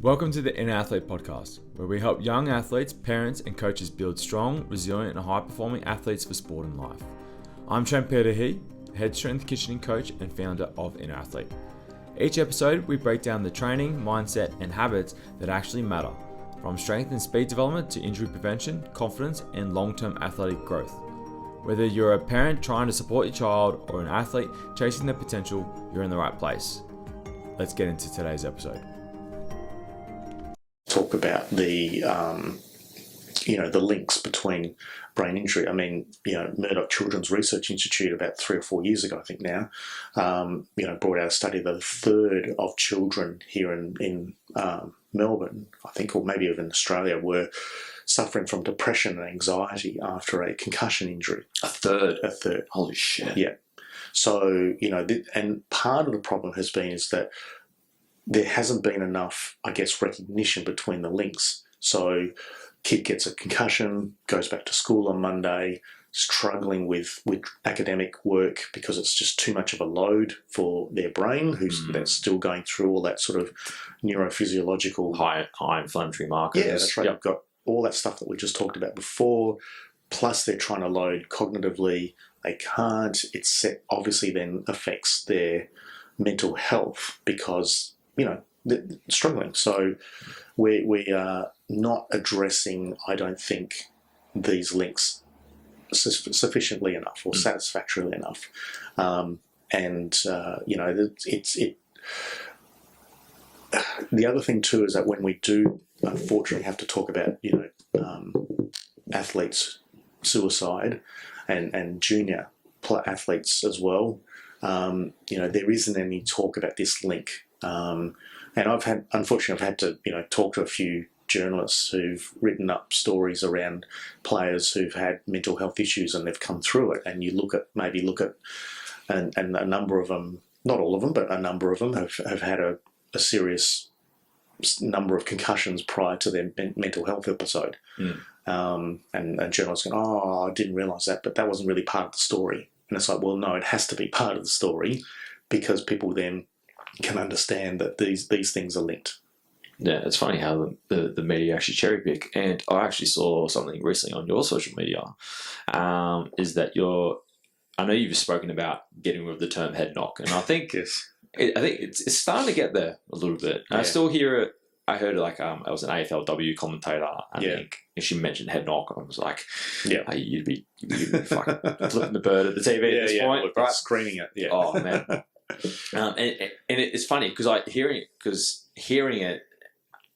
Welcome to the Inner Athlete Podcast, where we help young athletes, parents, and coaches build strong, resilient, and high-performing athletes for sport and life. I'm Trent and head strength and conditioning coach and founder of Inner Athlete. Each episode, we break down the training, mindset, and habits that actually matter, from strength and speed development to injury prevention, confidence, and long-term athletic growth. Whether you're a parent trying to support your child or an athlete chasing their potential, you're in the right place. Let's get into today's episode. Talk about the links between brain injury. I mean, Murdoch Children's Research Institute about 3 or 4 years ago, I think now, brought out a study that a third of children here in Melbourne, I think, or maybe even Australia, were suffering from depression and anxiety after a concussion injury. A third? A third. Holy shit. Yeah. So, and part of the problem has been is that there hasn't been enough, recognition between the links. So kid gets a concussion, goes back to school on Monday, struggling with academic work because it's just too much of a load for their brain, that's still going through all that sort of neurophysiological... High inflammatory markers. Yeah, that's right. Yep. You've got all that stuff that we just talked about before, plus they're trying to load cognitively. They can't. Obviously then affects their mental health because... they're struggling. So we are not addressing, I don't think, these links sufficiently enough or satisfactorily enough. The other thing too is that when we do unfortunately have to talk about, athletes' suicide and junior athletes as well, there isn't any talk about this link. And I've had to, talk to a few journalists who've written up stories around players who've had mental health issues and they've come through it. And you look at, and a number of them, not all of them, but a number of them have had a serious number of concussions prior to their mental health episode. And journalists go, oh, I didn't realise that, but that wasn't really part of the story. And it's like, well, no, it has to be part of the story because people then can understand that these things are linked. Yeah, it's funny how the media actually cherry pick. And I actually saw something recently on your social media, is that I know you've spoken about getting rid of the term head knock, and I think yes. I think it's starting to get there a little bit. Yeah. I still hear it. I heard it I was an AFLW commentator, and I think if she mentioned head knock, I was like, "Yeah, hey, you'd be fucking flipping the bird at the TV at this point, look, right? Screaming it, yeah. Oh man." And it's funny because hearing it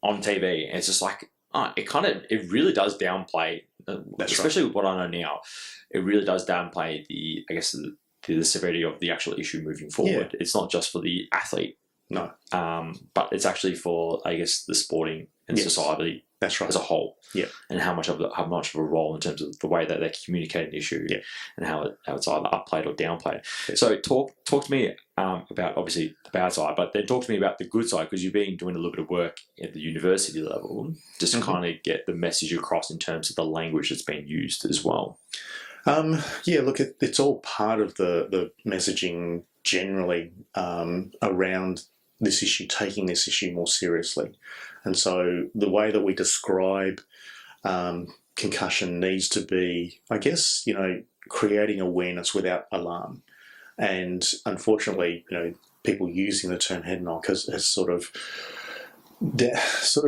on TV, and it's just like it really does downplay, especially with what I know now. It really does downplay the severity of the actual issue moving forward. Yeah. It's not just for the athlete, no, but it's actually for the sporting and society. That's right. As a whole, yeah, and how much of a role in terms of the way that they communicate an issue, and how it's either upplayed or downplayed. Yeah. So talk to me about obviously the bad side, but then talk to me about the good side because you've been doing a little bit of work at the university level just to kind of get the message across in terms of the language that's being used as well. Look, it's all part of the messaging generally around this issue, taking this issue more seriously. And so the way that we describe concussion needs to be, creating awareness without alarm. And unfortunately, people using the term head knock has sort of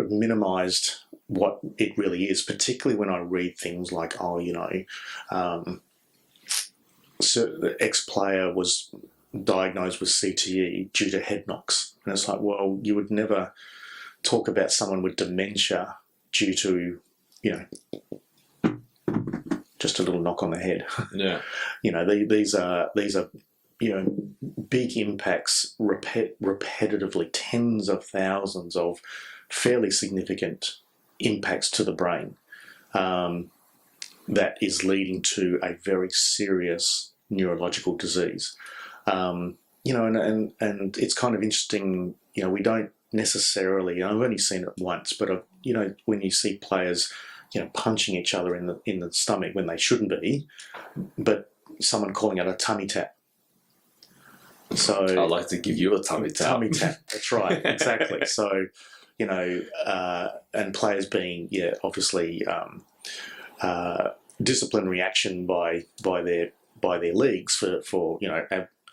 minimised what it really is, particularly when I read things like, so the ex-player was diagnosed with CTE due to head knocks. And it's like, well, you would never talk about someone with dementia due to, just a little knock on the head. Yeah. These are big impacts repetitively, tens of thousands of fairly significant impacts to the brain that is leading to a very serious neurological disease. And it's kind of interesting, we don't necessarily, I've only seen it once, but when you see players, punching each other in the stomach when they shouldn't be, but someone calling it a tummy tap. So I'd like to give you a tummy tap. Tummy tap, that's right, exactly. So, and players being, obviously disciplinary action by their leagues for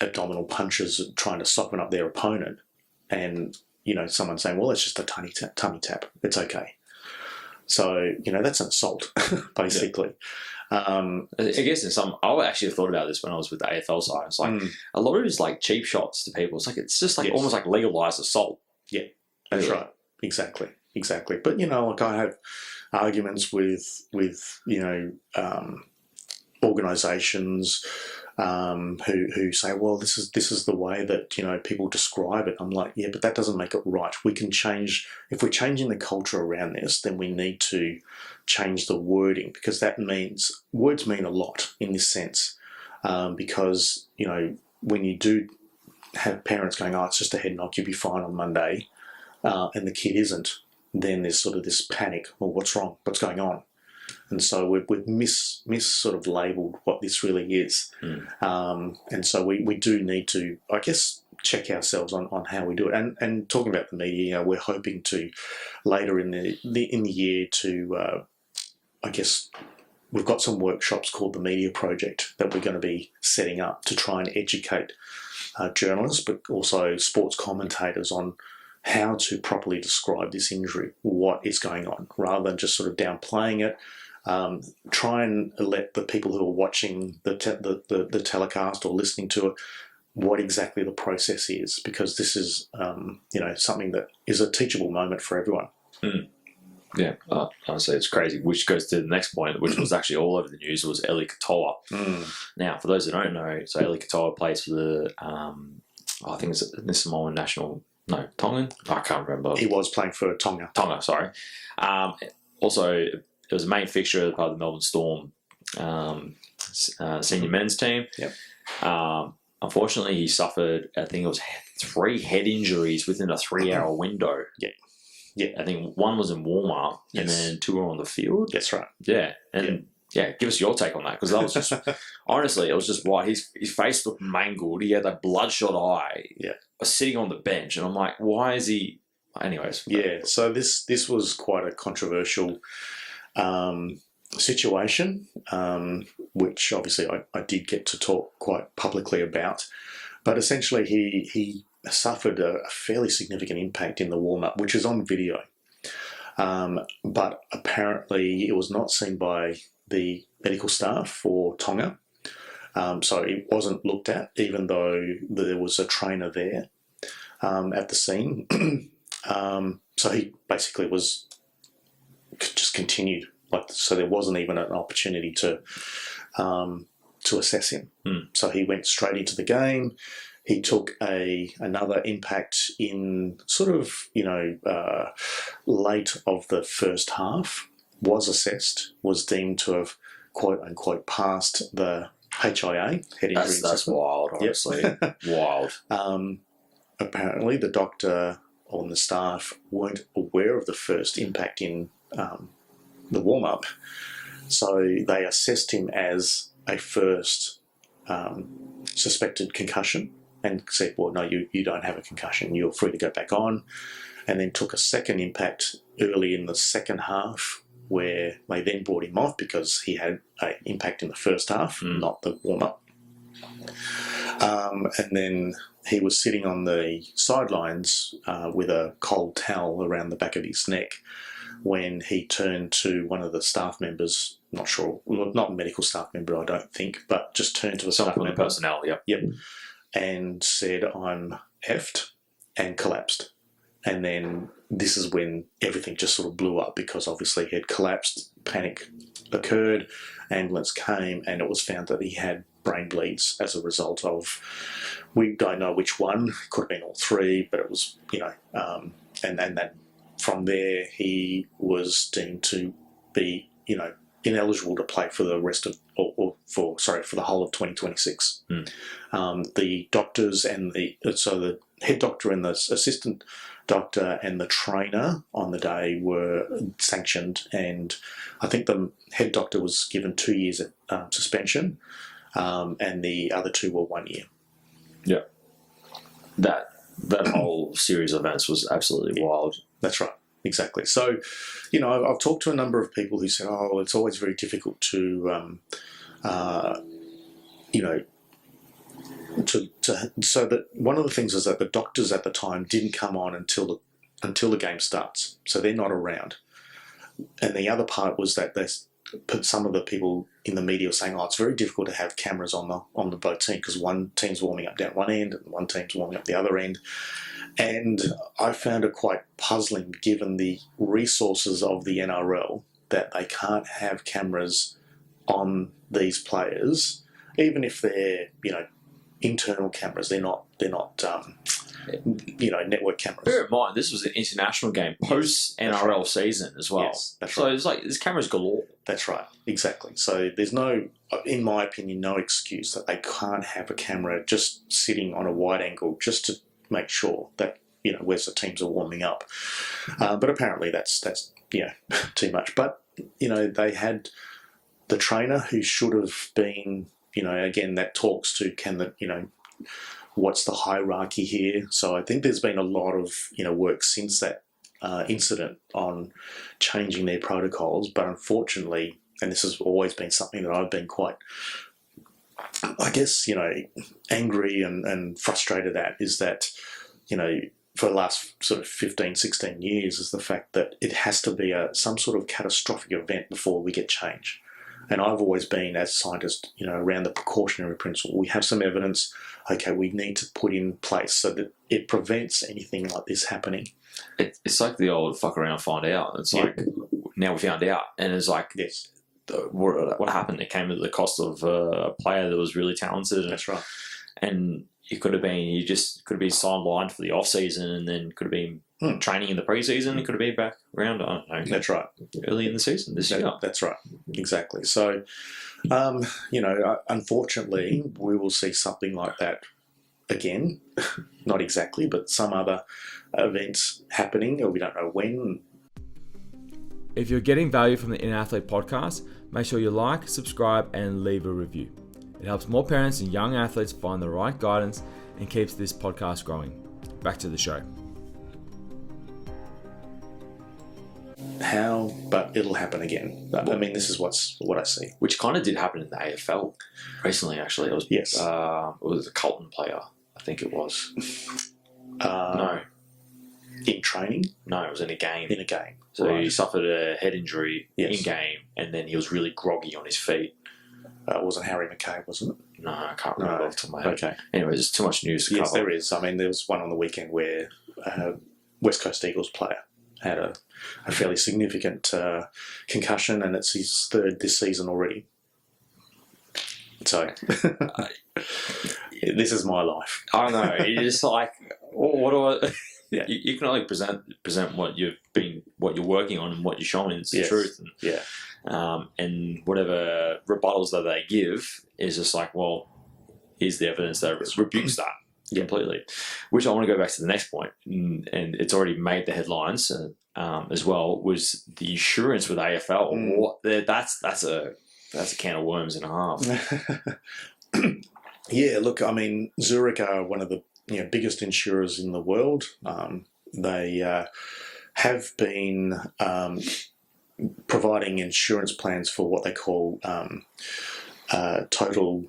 abdominal punches trying to soften up their opponent, and someone saying, well, it's just a tummy tap, it's okay. So that's an assault, basically. I guess I actually thought about this when I was with the AFL side. It's like a lot of it is like cheap shots to people. It's just like almost like legalized assault. Yeah, that's really. right. Exactly. But like I have arguments with organisations who say, well, this is the way that people describe it. I'm like, yeah, but that doesn't make it right. We can change, if we're changing the culture around this, then we need to change the wording, because that means words mean a lot in this sense. Because when you do have parents going, oh, it's just a head knock, you'll be fine on Monday, and the kid isn't, then there's sort of this panic. Well, what's wrong? What's going on? And so we've mis sort of labelled what this really is. And so we do need to, I guess, check ourselves on how we do it. And talking about the media, we're hoping to later in the year to, I guess, we've got some workshops called the Media Project that we're going to be setting up to try and educate journalists, but also sports commentators on how to properly describe this injury, what is going on, rather than just sort of downplaying it. Try and let the people who are watching the telecast or listening to it what exactly the process is, because this is something that is a teachable moment for everyone. Yeah, honestly, it's crazy. Which goes to the next point, which was actually all over the news, was Eli Katoa. Now, for those who don't know, so Eli Katoa plays for the I think it's the Samoan national. No, Tongan? I can't remember. He was playing for Tonga. Sorry. Also, it was a main fixture of the Melbourne Storm senior men's team. Yep. Unfortunately, he suffered, I think it was 3 head injuries within a 3-hour window. Yeah. I think one was in warm-up, and then 2 were on the field. That's right. Yeah. And give us your take on that, because that was just, honestly, it was just right. His face looked mangled. He had a bloodshot eye. Yeah. Was sitting on the bench, and I'm like, why is he? Anyways. Yeah. So this was quite a controversial situation, which obviously I did get to talk quite publicly about. But essentially, he suffered a fairly significant impact in the warm-up, which is on video. But apparently, it was not seen by the medical staff for Tonga. So it wasn't looked at, even though there was a trainer there at the scene. So he basically was just continued. So there wasn't even an opportunity to assess him. So he went straight into the game. He took another impact in sort of, late of the first half, was assessed, was deemed to have, quote unquote, passed the HIA, head injury assessment. That's wild, honestly. Yep. Wild. Apparently, the doctor and the staff weren't aware of the first impact in the warm-up. So they assessed him as a first suspected concussion and said, well, no, you don't have a concussion. You're free to go back on. And then took a second impact early in the second half, where they then brought him off because he had an impact in the first half, not the warm-up. And then he was sitting on the sidelines with a cold towel around the back of his neck when he turned to one of the staff members, not sure, well, not a medical staff member, I don't think, but just turned to a staff member. Personnel, yep. And said, I'm effed, and collapsed. And then this is when everything just sort of blew up, because obviously he had collapsed, panic occurred, ambulance came, and it was found that he had brain bleeds as a result of, we don't know which one, could have been all 3, but it was, and that from there he was deemed to be, ineligible to play for the rest of, for the whole of 2026. The doctors and the head doctor and the assistant doctor and the trainer on the day were sanctioned, and I think the head doctor was given 2 years suspension, and the other 2 were 1 year. Yeah, that whole series of events was absolutely wild. That's right. Exactly. So, I've talked to a number of people who said, "Oh, it's always very difficult to, so that one of the things is that the doctors at the time didn't come on until the game starts, so they're not around." And the other part was that some of the people in the media were saying, "Oh, it's very difficult to have cameras on the both team because one team's warming up down one end and one team's warming up the other end." And I found it quite puzzling, given the resources of the NRL, that they can't have cameras on these players, even if they're internal cameras. They're not network cameras. Bear in mind, this was an international game post NRL season as well. Yes, that's so right. it's like there's cameras galore. That's right, exactly. So there's in my opinion, no excuse that they can't have a camera just sitting on a wide angle just to make sure that where's the teams are warming up. But apparently that's too much. But they had the trainer who should have been. Again, that talks to what's the hierarchy here. So I think there's been a lot of work since that incident on changing their protocols. But unfortunately, and this has always been something that I've been quite, I guess, angry and frustrated at, is that, for the last sort of 15, 16 years, is the fact that it has to be some sort of catastrophic event before we get change. And I've always been, as a scientist, around the precautionary principle. We have some evidence, okay, we need to put in place so that it prevents anything like this happening. It's like the old fuck around, find out. It's like, now we found out. And it's like, yes, what happened? It came at the cost of a player that was really talented. That's right. And it could have been, could have been sidelined for the off season, and then could have been training in the preseason. It could have been back around, I don't know. That's right. Early in the season this year. That's right. Exactly. So, unfortunately, we will see something like that again. Not exactly, but some other events happening, or we don't know when. If you're getting value from the In Athlete podcast, make sure you like, subscribe, and leave a review. It helps more parents and young athletes find the right guidance and keeps this podcast growing. Back to the show. How? But it'll happen again. I mean, this is what I see. Which kind of did happen in the AFL recently, actually. It was, yes. It was a Carlton player, I think it was. No. In training? No, it was in a game. In a game. So right. He suffered a head injury yes. in game, and then he was really groggy on his feet. It wasn't Harry McKay, wasn't it? No, I can't remember off the top of my head. Okay. Anyway, there's too much news to cover. Yes, there is. I mean, there was one on the weekend where West Coast Eagles player had a fairly significant concussion, and it's his third this season already. So, this is my life. I know. It's just like, what do I... Yeah. You can only present what you're working on and what you're showing is the yes. truth. And, yeah. And whatever rebuttals that they give is just like, well, here's the evidence that rebukes that completely. Which I want to go back to the next point, and it's already made the headlines as well, was the insurance with AFL. That's a can of worms and a half. Yeah, look, I mean, Zurich are one of the biggest insurers in the world. They have been providing insurance plans for what they call total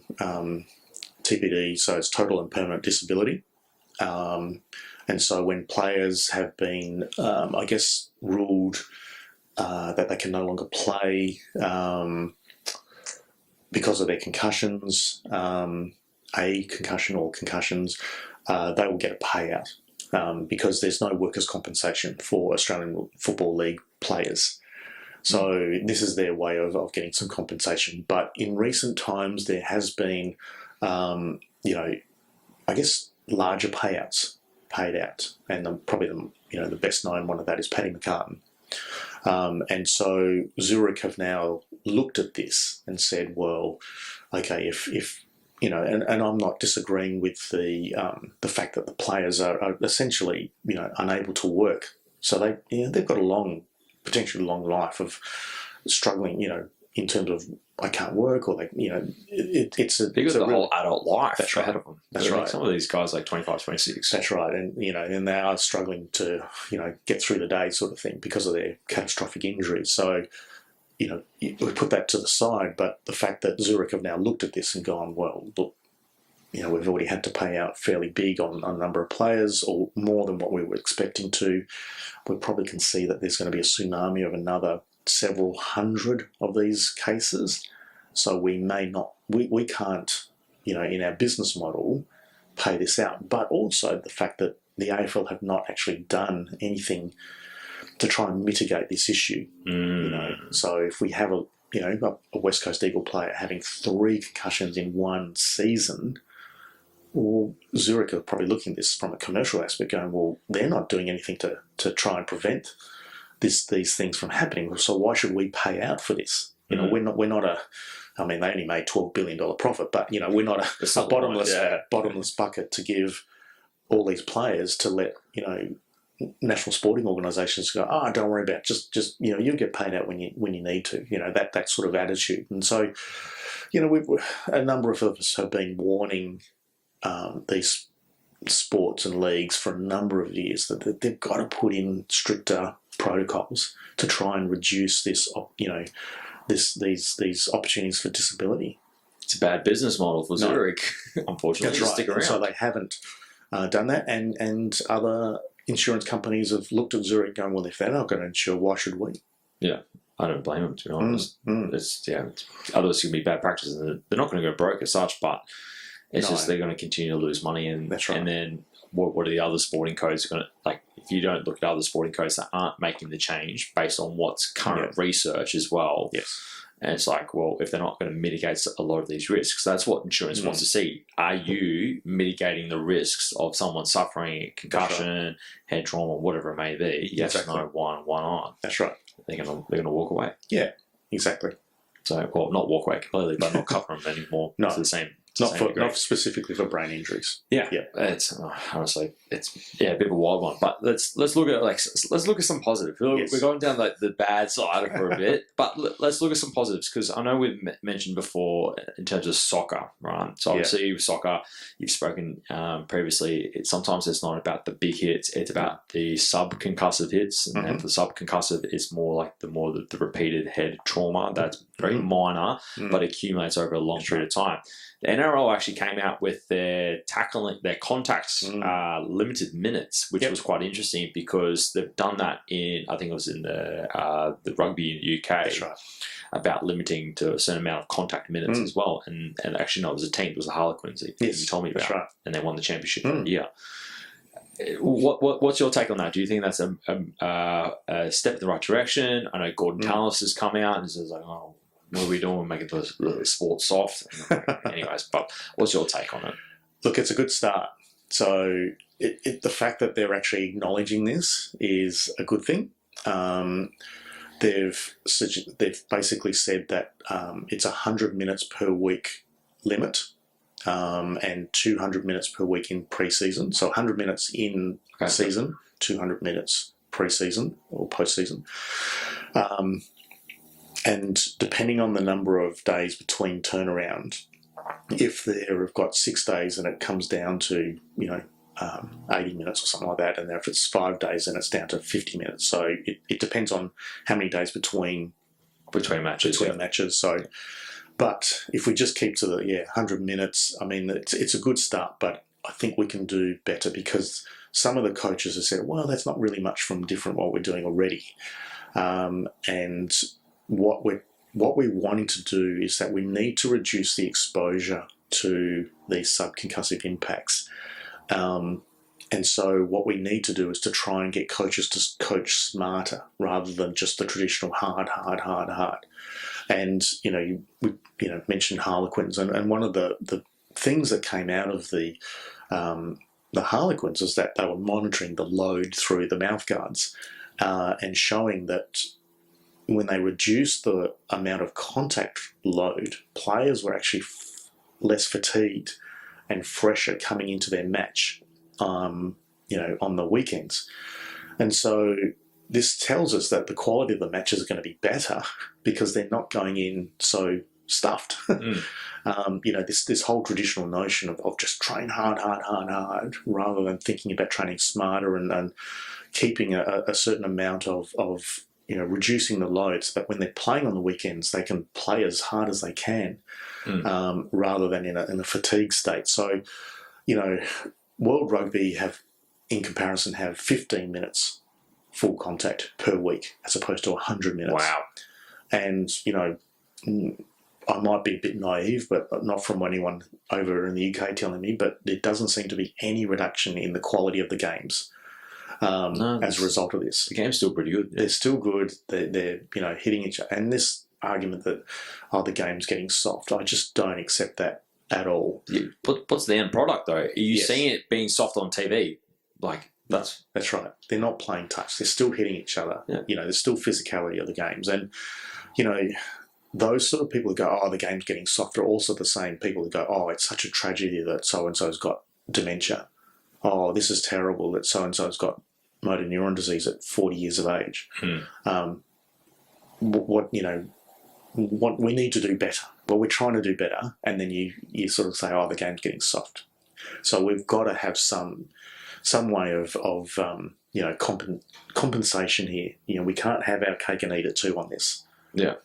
TPD, so it's total and permanent disability. And so when players have been, I guess, ruled that they can no longer play because of their concussions, a concussion or concussions, they will get a payout because there's no workers' compensation for Australian Football League players. So this is their way of getting some compensation. But in recent times, there has been, I guess, larger payouts paid out, and probably the best known one of that is Paddy McCartan. And so Zurich have now looked at this and said, well, okay, if and I'm not disagreeing with the fact that the players are essentially unable to work, so they've got a potentially long life of struggling, in terms of I can't work, or they, it's a They got the whole adult life That's right. ahead of them. That's right. Some of these guys like 25, 26. That's right, and and they are struggling to get through the day, sort of thing, because of their catastrophic injuries. So we put that to the side, but the fact that Zurich have now looked at this and gone, well, look, we've already had to pay out fairly big on a number of players, or more than what we were expecting to. We probably can see that there's going to be a tsunami of another several hundred of these cases. So we may not, we can't, in our business model, pay this out. But also the fact that the AFL have not actually done anything to try and mitigate this issue. So if we have a West Coast Eagle player having 3 concussions in one season, well, Zurich are probably looking at this from a commercial aspect, going, well, they're not doing anything to try and prevent these things from happening. So why should we pay out for this? We're not a. I mean, they only made $12 billion profit, but we're not a bottomless bucket to give all these players to let national sporting organisations go, don't worry about it. Just you'll get paid out when you need to. That sort of attitude. And so, a number of us have been warning these sports and leagues for a number of years that they've got to put in stricter protocols to try and reduce this, these opportunities for disability. It's a bad business model for Zurich, unfortunately. That's right. Stick around. So they haven't done that, and other insurance companies have looked at Zurich going, well, if they're not going to insure, why should we? Yeah, I don't blame them, to be honest. Otherwise it can be bad practice, and they're not going to go broke as such, but it's just they're going to continue to lose money. And that's right. And then what are the other sporting codes going to, like, if you don't look at other sporting codes that aren't making the change based on what's current research as well. Yes. And it's like, well, if they're not going to mitigate a lot of these risks, that's what insurance wants to see. Are you mitigating the risks of someone suffering concussion, head trauma, whatever it may be? Yes, no, one on. That's right. They're gonna walk away. Yeah, exactly. So, well, not walk away completely, but not cover them anymore. No, it's the same. Not specifically for brain injuries. Yeah. It's honestly, it's a bit of a wild one. But let's look at some positive. Yes. We're going down the bad side for a bit, but let's look at some positives, because I know we've mentioned before in terms of soccer, right? So obviously with soccer, you've spoken previously. Sometimes it's not about the big hits; it's about the subconcussive hits, and the subconcussive is more like the repeated head trauma that's very minor, but accumulates over a long period of time. The NRL actually came out with their contact limited minutes, which was quite interesting, because they've done that in, I think it was in the rugby in the UK. That's right. About limiting to a certain amount of contact minutes as well. And actually, no, it was a team. It was the Harlequins that you told me about. That's right. And they won the championship for a year. What's your take on that? Do you think that's a step in the right direction? I know Gordon Tallis has come out and says, like, oh, what are we doing? We're making the sport soft. Anyways, but what's your take on it? Look, it's a good start. So the fact that they're actually acknowledging this is a good thing. They've basically said that it's 100 minutes per week limit, and 200 minutes per week in pre-season. So 100 minutes in season, 200 minutes pre-season or post-season. And depending on the number of days between turnaround, if they've got 6 days and it comes down to 80 minutes or something like that, and if it's 5 days, then it's down to 50 minutes. So it depends on how many days between matches. So, but if we just keep to the 100 minutes, I mean, it's a good start, but I think we can do better, because some of the coaches have said, well, that's not really much from different what we're doing already, and what we're wanting to do is that we need to reduce the exposure to these subconcussive impacts. And so what we need to do is to try and get coaches to coach smarter rather than just the traditional hard. And, we mentioned Harlequins, and one of the things that came out of the Harlequins is that they were monitoring the load through the mouth guards and showing that when they reduced the amount of contact load, players were actually less fatigued and fresher coming into their match, on the weekends. And so this tells us that the quality of the matches are going to be better because they're not going in so stuffed. This whole traditional notion of just train hard, rather than thinking about training smarter and keeping a certain amount of reducing the load so that when they're playing on the weekends, they can play as hard as they can, rather than in a fatigue state. So, World Rugby in comparison, have 15 minutes full contact per week as opposed to 100 minutes. Wow. And, I might be a bit naive, but not from anyone over in the UK telling me, but there doesn't seem to be any reduction in the quality of the games as a result of this. The game's still pretty good. They're still good. They're hitting each other. And this argument that, the game's getting soft, I just don't accept that at all. Yeah. What's the end product, though? Are you seeing it being soft on TV? That's right. They're not playing touch. They're still hitting each other. Yeah. There's still physicality of the games. And, those sort of people who go, the game's getting softer, are also the same people who go, it's such a tragedy that so-and-so's got dementia. This is terrible that so-and-so's got motor neuron disease at 40 years of age. What we need to do better. Well, we're trying to do better, and then you sort of say, the game's getting soft. So we've got to have some way of compensation here. We can't have our cake and eat it too on this. Yeah.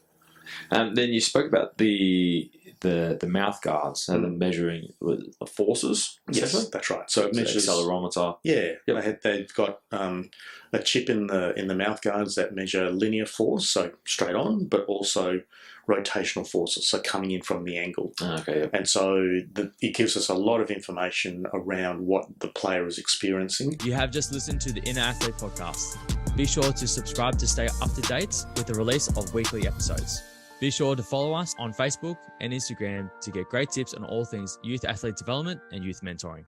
Then you spoke about the mouth guards and the measuring the forces. Yes, that's right. So it measures accelerometer. Yeah, yep. They've got a chip in the mouth guards that measure linear force, so straight on, but also rotational forces, so coming in from the angle. Okay. Yep. And so it gives us a lot of information around what the player is experiencing. You have just listened to the Inner Athlete podcast. Be sure to subscribe to stay up to date with the release of weekly episodes. Be sure to follow us on Facebook and Instagram to get great tips on all things youth athlete development and youth mentoring.